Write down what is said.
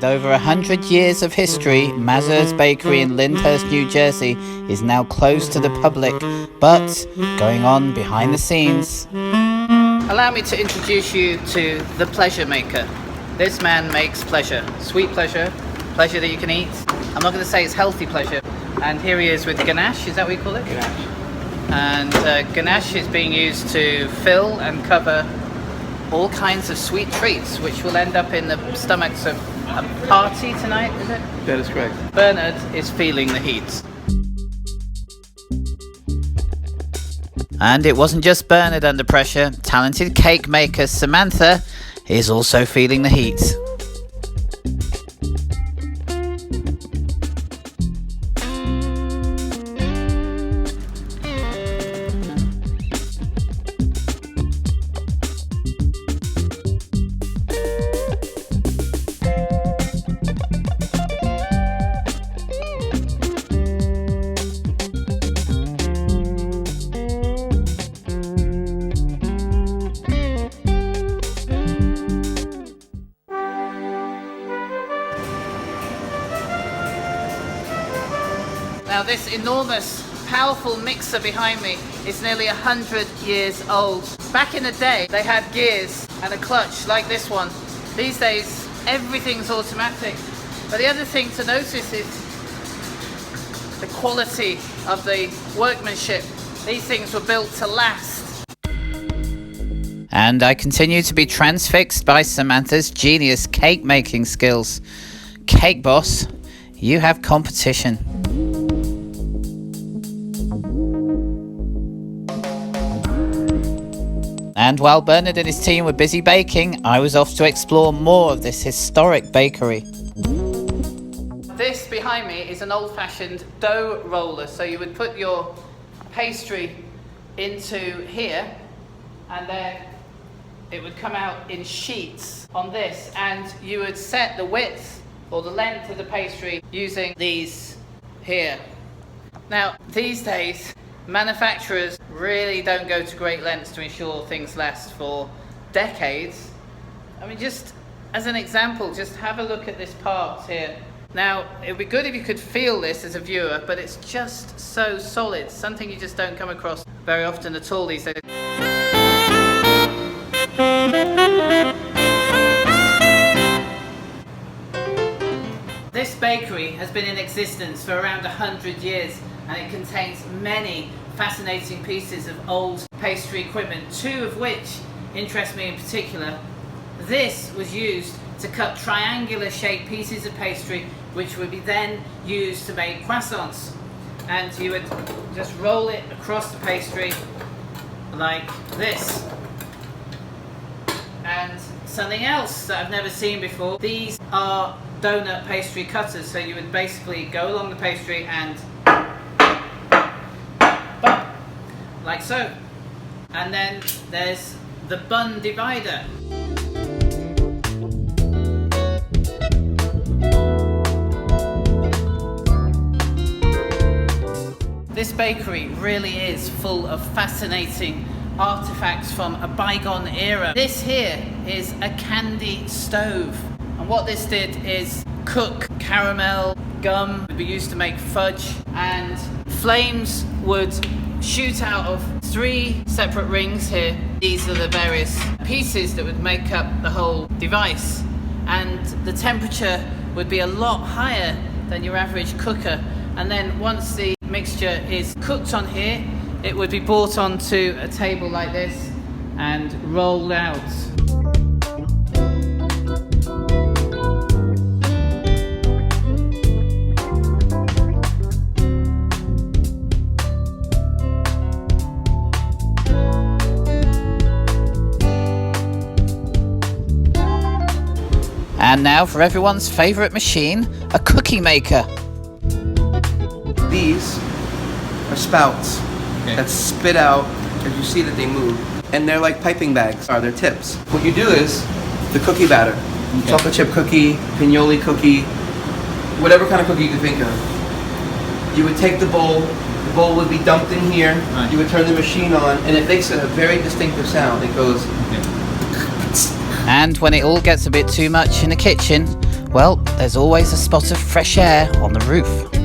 With over 100 years of history, Mazur's Bakery in Lyndhurst, New Jersey is now closed to the public, but going on behind the scenes. Allow me to introduce you to the pleasure maker. This man makes pleasure, sweet pleasure, pleasure that you can eat. I'm not going to say it's healthy pleasure. And here he is with ganache, is that what you call it? Ganache. And ganache is being used to fill and cover all kinds of sweet treats, which will end up in the stomachs of a party tonight, is it? That is correct. Bernard is feeling the heat. And it wasn't just Bernard under pressure. Talented cake maker Samantha is also feeling the heat. Now this enormous, powerful mixer behind me is nearly 100 years old. Back in the day, they had gears and a clutch like this one. These days, everything's automatic. But the other thing to notice is the quality of the workmanship. These things were built to last. And I continue to be transfixed by Samantha's genius cake making skills. Cake boss, you have competition. And while Bernard and his team were busy baking, I was off to explore more of this historic bakery. This behind me is an old-fashioned dough roller. So you would put your pastry into here, and then it would come out in sheets on this, and you would set the width or the length of the pastry using these here. Now, these days, manufacturers really don't go to great lengths to ensure things last for decades. I mean, just as an example, just have a look at this part here. Now, it would be good if you could feel this as a viewer, but it's just so solid, something you just don't come across very often at all these days. This bakery has been in existence for around 100 years, and it contains many fascinating pieces of old pastry equipment, two of which interest me in particular. This was used to cut triangular shaped pieces of pastry, which would be then used to make croissants. And you would just roll it across the pastry like this. And something else that I've never seen before, these are donut pastry cutters. So you would basically go along the pastry and like so. And then there's the bun divider. This bakery really is full of fascinating artifacts from a bygone era. This here is a candy stove. And what this did is cook caramel, gum would be used to make fudge, and flames would shoot out of 3 separate rings here. These are the various pieces that would make up the whole device, and the temperature would be a lot higher than your average cooker. And then once the mixture is cooked on here, it would be brought onto a table like this and rolled out. And now for everyone's favorite machine, a cookie maker. These are spouts that spit out, as you see that they move, and they're like piping bags, are their tips. What you do is the cookie batter, chocolate chip cookie, pinoli cookie, whatever kind of cookie you can think of. You would take the bowl would be dumped in here, you would turn the machine on, and it makes a very distinctive sound. It goes... And when it all gets a bit too much in the kitchen, Well, there's always a spot of fresh air on the roof.